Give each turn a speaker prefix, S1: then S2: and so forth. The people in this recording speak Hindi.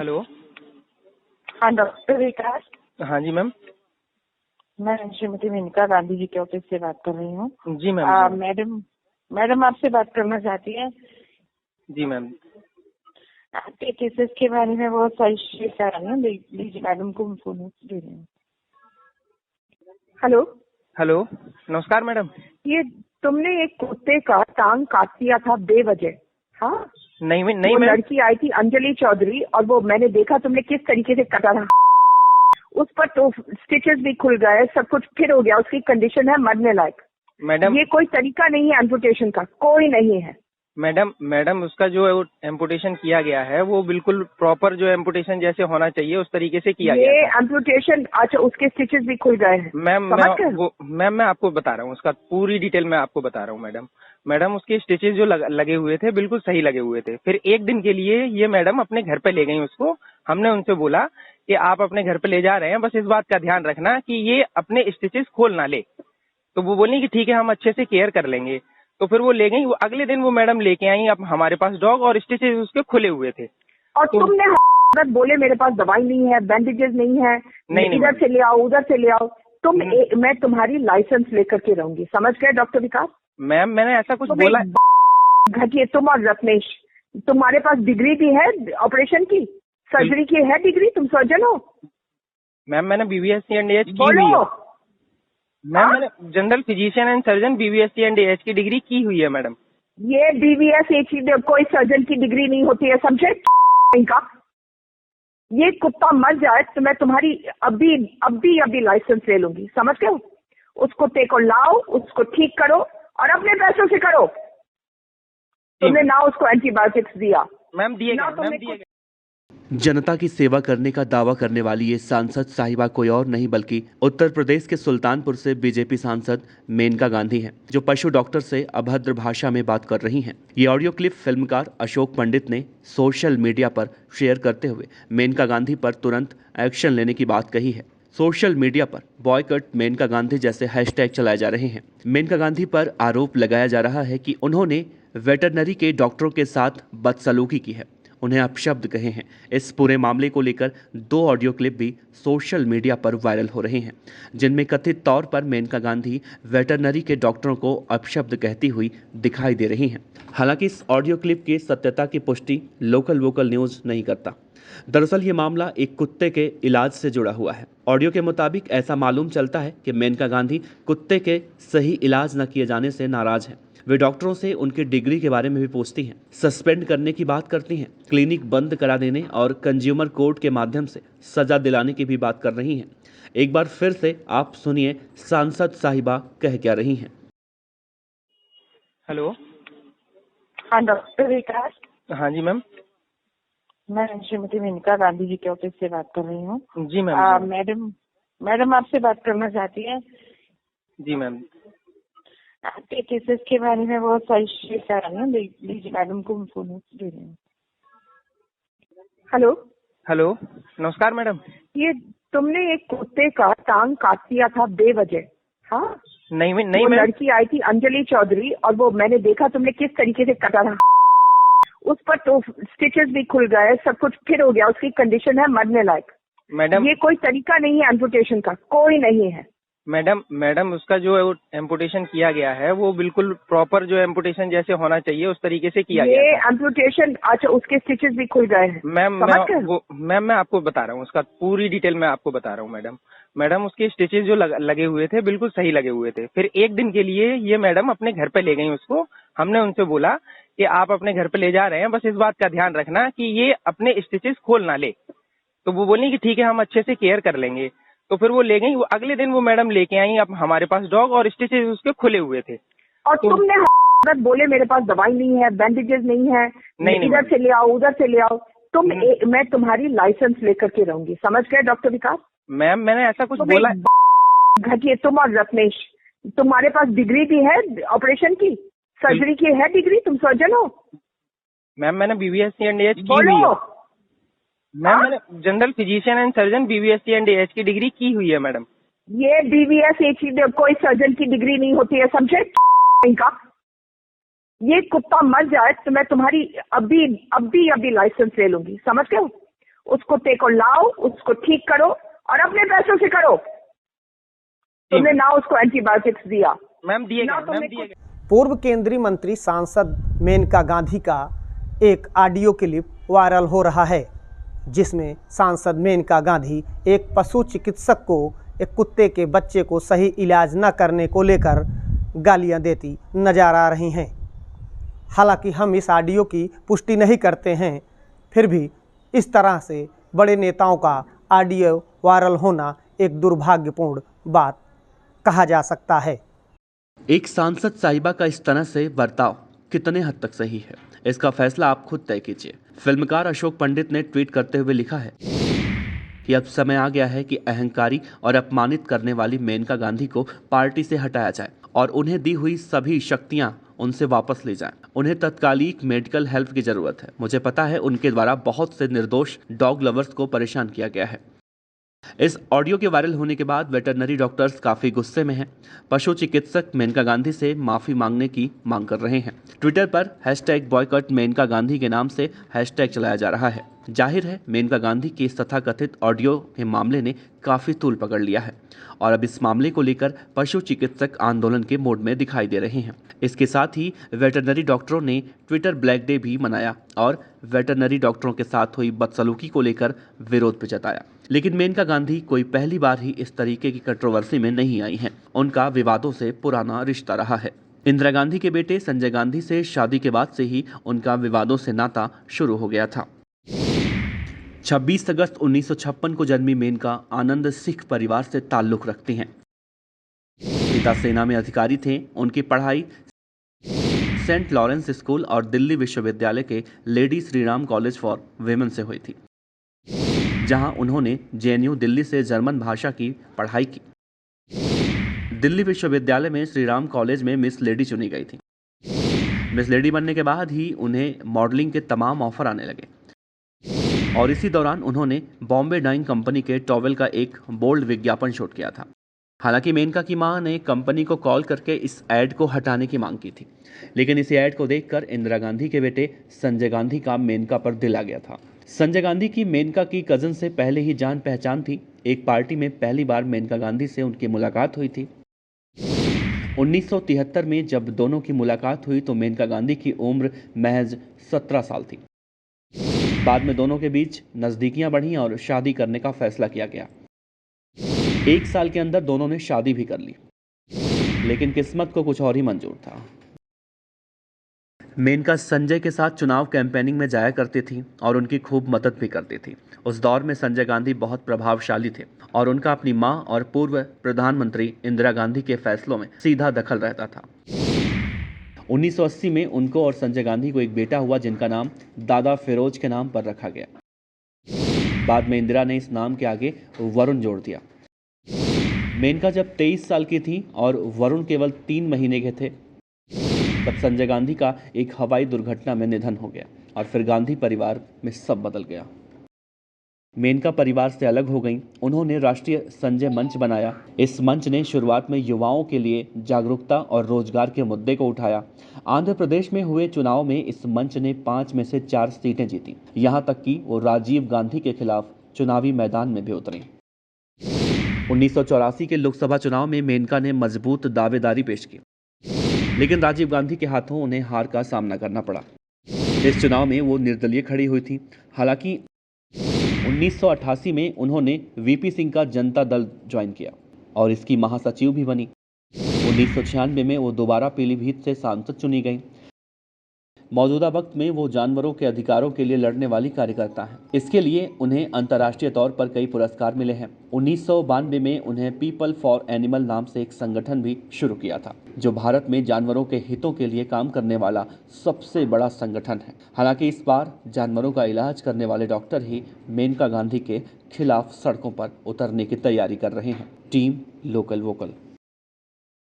S1: हेलो।
S2: हाँ डॉक्टर विकास।
S1: हाँ जी मैम।
S2: मैं श्रीमती मेनका गांधी जी के ऑफिस से बात कर रही हूँ।
S1: जी मैम।
S2: मैडम आपसे बात करना चाहती है।
S1: जी मैम।
S2: आपके केसेस के बारे में बहुत सारी शेयर कर रही हूँ। लीजिए मैडम को फोन दे रही हूँ। हेलो।
S1: हेलो, नमस्कार मैडम।
S2: ये तुमने एक कुत्ते का टांग काट दिया था बेवजह। हाँ,
S1: नहीं
S2: वो
S1: मैम।
S2: लड़की आई थी अंजलि चौधरी और वो मैंने देखा तुमने किस तरीके से कटा था। उस पर तो स्टिचेस भी खुल गए, सब कुछ फिर हो गया। उसकी कंडीशन है मरने लायक।
S1: मैडम
S2: ये कोई तरीका नहीं है एम्पुटेशन का, कोई नहीं है।
S1: मैडम उसका जो एम्पुटेशन किया गया है वो बिल्कुल प्रॉपर जो एम्पुटेशन जैसे होना चाहिए उस तरीके से किया गया
S2: ये
S1: था।
S2: एम्पुटेशन, अच्छा उसके स्टिचेस भी खुल गए हैं।
S1: मैम मैं आपको बता रहा हूँ, उसका पूरी डिटेल मैं आपको बता रहा हूँ मैडम उसके स्टिचेस जो लगे हुए थे बिल्कुल सही लगे हुए थे। फिर एक दिन के लिए ये मैडम अपने घर पे ले गई उसको। हमने उनसे बोला कि आप अपने घर पे ले जा रहे हैं, बस इस बात का ध्यान रखना कि ये अपने स्टिचेस खोल ना ले। तो वो बोली कि ठीक है, हम अच्छे से केयर कर लेंगे। तो फिर वो ले गई। वो अगले दिन वो मैडम लेके आई अब हमारे पास डॉग, और स्टिचेस उसके खुले हुए थे।
S2: और
S1: तो
S2: तुमने बोले मेरे पास दवाई नहीं है, बैंडेजेस नहीं है,
S1: नहीं
S2: इधर से ले आओ उधर से ले आओ। मैं तुम्हारी लाइसेंस लेकर के रहूंगी, समझ गए डॉक्टर विकास?
S1: मैम मैंने ऐसा कुछ बोला?
S2: घटिए तुम और रत्नेश। तुम्हारे पास डिग्री भी है ऑपरेशन की, सर्जरी की है डिग्री, तुम सर्जन हो?
S1: मैम मैंने बीबीएससी एंड एएच की हुई
S2: बोलो।
S1: है। मैम मैंने general physician and surgeon BVSc and AH की डिग्री की हुई है मैडम।
S2: ये बीबीएस कोई सर्जन की डिग्री नहीं होती है, समझे? इनका ये कुत्ता मर जाए तो मैं तुम्हारी अभी लाइसेंस ले लूंगी, समझ गए? उस कुत्ते को लाओ, उसको ठीक करो और अपने पैसों से करो। तुमने ना उसको एंटीबायोटिक्स दिया,
S1: मैम दिए
S2: ना
S1: गए,
S2: तुमने
S1: मैम दिए गए।
S3: जनता की सेवा करने का दावा करने वाली ये सांसद साहिबा कोई और नहीं बल्कि उत्तर प्रदेश के सुल्तानपुर से बीजेपी सांसद मेनका गांधी हैं, जो पशु डॉक्टर से अभद्र भाषा में बात कर रही हैं। ये ऑडियो क्लिप फिल्मकार अशोक पंडित ने सोशल मीडिया पर शेयर करते हुए मेनका गांधी पर तुरंत एक्शन लेने की बात कही है। सोशल मीडिया पर बॉयकट मेनका गांधी जैसे हैशटैग चलाए जा रहे हैं। मेनका गांधी पर आरोप लगाया जा रहा है कि उन्होंने वेटरनरी के डॉक्टरों के साथ बदसलूकी की है, उन्हें अपशब्द कहे हैं। इस पूरे मामले को लेकर 2 ऑडियो क्लिप भी सोशल मीडिया पर वायरल हो रहे हैं, जिनमें कथित तौर पर मेनका गांधी वेटरनरी के डॉक्टरों को अपशब्द कहती हुई दिखाई दे रही हैं। हालांकि इस ऑडियो क्लिप की सत्यता की पुष्टि लोकल वोकल न्यूज़ नहीं करता। दरअसल ये मामला एक कुत्ते के इलाज से जुड़ा हुआ है। ऑडियो के मुताबिक ऐसा मालूम चलता है कि मेनका गांधी कुत्ते के सही इलाज न किए जाने से नाराज हैं। वे डॉक्टरों से उनकी डिग्री के बारे में भी पूछती हैं, सस्पेंड करने की बात करती हैं, क्लिनिक बंद करा देने और कंज्यूमर कोर्ट के माध्यम से सजा दिलाने की भी बात कर रही हैं। एक बार फिर से आप सुनिए सांसद साहिबा कह क्या रही हैं।
S1: हेलो।
S2: हाँ डॉक्टर विकास।
S1: हाँ जी मैम।
S2: मैं श्रीमती मेनका गांधी जी के ऑफिस से बात कर रही हूँ।
S1: जी मैम।
S2: मैडम आपसे बात करना चाहती है।
S1: जी मैम।
S2: आपके केसेस के बारे में बहुत सारी शेयर कर रही हूँ। लीजिए मैडम को फोन दे रही हूँ। हेलो।
S1: हेलो, नमस्कार मैडम।
S2: ये तुमने एक कुत्ते का टांग काट दिया था बेवजह। हाँ,
S1: नहीं
S2: वो
S1: मैम।
S2: लड़की आई थी अंजलि चौधरी और वो मैंने देखा तुमने किस तरीके से कटा था। उस पर तो स्टिचेस भी खुल गए, सब कुछ फिर हो गया। उसकी कंडीशन है मरने लायक।
S1: मैडम
S2: ये कोई तरीका नहीं है एम्पुटेशन का, कोई नहीं है।
S1: मैडम उसका जो एम्पुटेशन किया गया है वो बिल्कुल प्रॉपर जो एम्पुटेशन जैसे होना चाहिए उस तरीके से किया गया
S2: ये
S1: था।
S2: एम्पुटेशन, अच्छा उसके स्टिचेस भी खुल गए हैं।
S1: मैम मैं आपको बता रहा हूँ, उसका पूरी डिटेल मैं आपको बता रहा हूँ मैडम उसके स्टिचेस जो लगे हुए थे बिल्कुल सही लगे हुए थे। फिर एक दिन के लिए ये मैडम अपने घर पे ले गई उसको। हमने उनसे बोला कि आप अपने घर पे ले जा रहे हैं, बस इस बात का ध्यान रखना कि ये अपने स्टिचेस खोल ना ले। तो वो बोली कि ठीक है, हम अच्छे से केयर कर लेंगे। तो फिर वो ले गई। वो अगले दिन वो मैडम लेके आई अब हमारे पास डॉग, और स्टिचेस उसके खुले हुए थे।
S2: और तुमने बोले मेरे पास दवाई नहीं है, बैंडेजेस नहीं है, इधर से ले आओ उधर से ले आओ। मैं तुम्हारी लाइसेंस लेकर के रहूंगी, समझ गए डॉक्टर विकास?
S1: मैम मैंने ऐसा कुछ बोला?
S2: घटिए तुम और रत्नेश। तुम्हारे पास डिग्री भी है ऑपरेशन की, सर्जरी की है डिग्री, तुम सर्जन हो?
S1: मैम मैंने बीबीएससी एंड एएच की हुई है। मैम मैंने general physician and surgeon BVSc and AH की डिग्री की हुई है मैडम।
S2: ये बीबीएस कोई सर्जन की डिग्री नहीं होती है, समझे? इनका ये कुत्ता मर जाए तो मैं तुम्हारी अभी लाइसेंस ले लूंगी, समझ गए? उस कुत्ते को लाओ, उसको ठीक करो और अपने पैसों से करो। तुमने ना उसको एंटीबायोटिक्स दिया,
S1: मैम दिए
S2: ना
S1: गए,
S2: तुमने
S1: मैम दिए गए।
S4: पूर्व केंद्रीय मंत्री सांसद मेनका गांधी का एक ऑडियो क्लिप वायरल हो रहा है, जिसमें सांसद मेनका गांधी एक पशु चिकित्सक को एक कुत्ते के बच्चे को सही इलाज न करने को लेकर गालियां देती नजर आ रही हैं। हालांकि हम इस ऑडियो की पुष्टि नहीं करते हैं, फिर भी इस तरह से बड़े नेताओं का ऑडियो वायरल होना एक दुर्भाग्यपूर्ण बात कहा जा सकता है।
S3: एक सांसद साहिबा का इस तरह से बर्ताव कितने हद तक सही है, इसका फैसला आप खुद तय कीजिए। फिल्मकार अशोक पंडित ने ट्वीट करते हुए लिखा है कि अब समय आ गया है कि अहंकारी और अपमानित करने वाली मेनका गांधी को पार्टी से हटाया जाए और उन्हें दी हुई सभी शक्तियां उनसे वापस ली जाएं। उन्हें तत्कालिक मेडिकल हेल्प की जरूरत है। मुझे पता है उनके द्वारा बहुत से निर्दोष डॉग लवर्स को परेशान किया गया है। इस ऑडियो के वायरल होने के बाद वेटरनरी डॉक्टर्स काफी गुस्से में हैं। पशु चिकित्सक मेनका गांधी से माफी मांगने की मांग कर रहे हैं। ट्विटर पर #बॉयकॉट मेनका गांधी के नाम से हैशटैग चलाया जा रहा है। जाहिर है मेनका गांधी के इस तथाकथित ऑडियो के मामले ने काफी तूल पकड़ लिया है और अब इस मामले को लेकर पशु चिकित्सक आंदोलन के मोड में दिखाई दे रहे हैं। इसके साथ ही वेटरनरी डॉक्टरों ने ट्विटर ब्लैक डे भी मनाया और वेटरनरी डॉक्टरों के साथ हुई बदसलूकी को लेकर विरोध भी जताया। लेकिन मेनका गांधी कोई पहली बार ही इस तरीके की कंट्रोवर्सी में नहीं आई हैं। उनका विवादों से पुराना रिश्ता रहा है। इंदिरा गांधी के बेटे संजय गांधी से शादी के बाद से ही उनका विवादों से नाता शुरू हो गया था। 26 अगस्त 1956 को जन्मी मेनका आनंद सिख परिवार से ताल्लुक रखती हैं। पिता सेना में अधिकारी थे। उनकी पढ़ाई सेंट लॉरेंस स्कूल और दिल्ली विश्वविद्यालय के lady Shriram college for women से हुई थी, जहां उन्होंने JNU दिल्ली से जर्मन भाषा की पढ़ाई की। दिल्ली विश्वविद्यालय में श्रीराम कॉलेज में मिस लेडी चुनी गई थी। मिस लेडी बनने के बाद ही उन्हें मॉडलिंग के तमाम ऑफर आने लगे और इसी दौरान उन्होंने बॉम्बे डाइंग कंपनी के टॉवेल का एक बोल्ड विज्ञापन शूट किया था। हालांकि मेनका की मां ने कंपनी को कॉल करके इस ऐड को हटाने की मांग की थी, लेकिन इस ऐड को देखकर इंदिरा गांधी के बेटे संजय गांधी का मेनका पर दिल आ गया था। संजय गांधी की मेनका की कजन से पहले ही जान पहचान थी। एक पार्टी में पहली बार मेनका गांधी से उनकी मुलाकात हुई थी। 1973 में जब दोनों की मुलाकात हुई तो मेनका गांधी की उम्र महज 17 साल थी। बाद में दोनों के बीच नजदीकियां बढ़ी और शादी करने का फैसला किया गया। 1 साल के अंदर दोनों ने शादी भी कर ली, लेकिन किस्मत को कुछ और ही मंजूर था। मेनका संजय के साथ चुनाव कैंपेनिंग में जाया करती थी और उनकी खूब मदद भी करती थी। उस दौर में संजय गांधी बहुत प्रभावशाली थे और उनका अपनी मां और पूर्व प्रधानमंत्री इंदिरा गांधी के फैसलों में सीधा दखल रहता था। 1980 में उनको और संजय गांधी को एक बेटा हुआ, जिनका नाम दादा फिरोज के नाम पर रखा गया। बाद में इंदिरा ने इस नाम के आगे वरुण जोड़ दिया। मेनका जब 23 साल की थी और वरुण केवल 3 महीने के थे, तब संजय गांधी का एक हवाई दुर्घटना में निधन हो गया और फिर गांधी परिवार में सब बदल गया। मेनका परिवार से अलग हो गईं। उन्होंने राष्ट्रीय संजय मंच बनाया। इस मंच ने शुरुआत में युवाओं के लिए जागरूकता और रोजगार के मुद्दे को उठाया। आंध्र प्रदेश में हुए चुनाव में इस मंच ने 5 में से 4 सीटें जीती। यहां तक कि वो राजीव गांधी के खिलाफ चुनावी मैदान में भी उतरे। 1984 के लोकसभा चुनाव में मेनका ने मजबूत दावेदारी पेश की, लेकिन राजीव गांधी के हाथों उन्हें हार का सामना करना पड़ा। इस चुनाव में वो निर्दलीय खड़ी हुई थी। हालांकि 1988 में उन्होंने VP सिंह का जनता दल ज्वाइन किया और इसकी महासचिव भी बनी। 1996 में वो दोबारा पीलीभीत से सांसद चुनी गई। मौजूदा वक्त में वो जानवरों के अधिकारों के लिए लड़ने वाली कार्यकर्ता हैं। इसके लिए उन्हें अंतर्राष्ट्रीय तौर पर कई पुरस्कार मिले हैं। 1992 में उन्हें पीपल फॉर एनिमल नाम से एक संगठन भी शुरू किया था, जो भारत में जानवरों के हितों के लिए काम करने वाला सबसे बड़ा संगठन है। हालांकि इस बार जानवरों का इलाज करने वाले डॉक्टर ही मेनका गांधी के खिलाफ सड़कों पर उतरने की तैयारी कर रहे हैं। Team local vocal.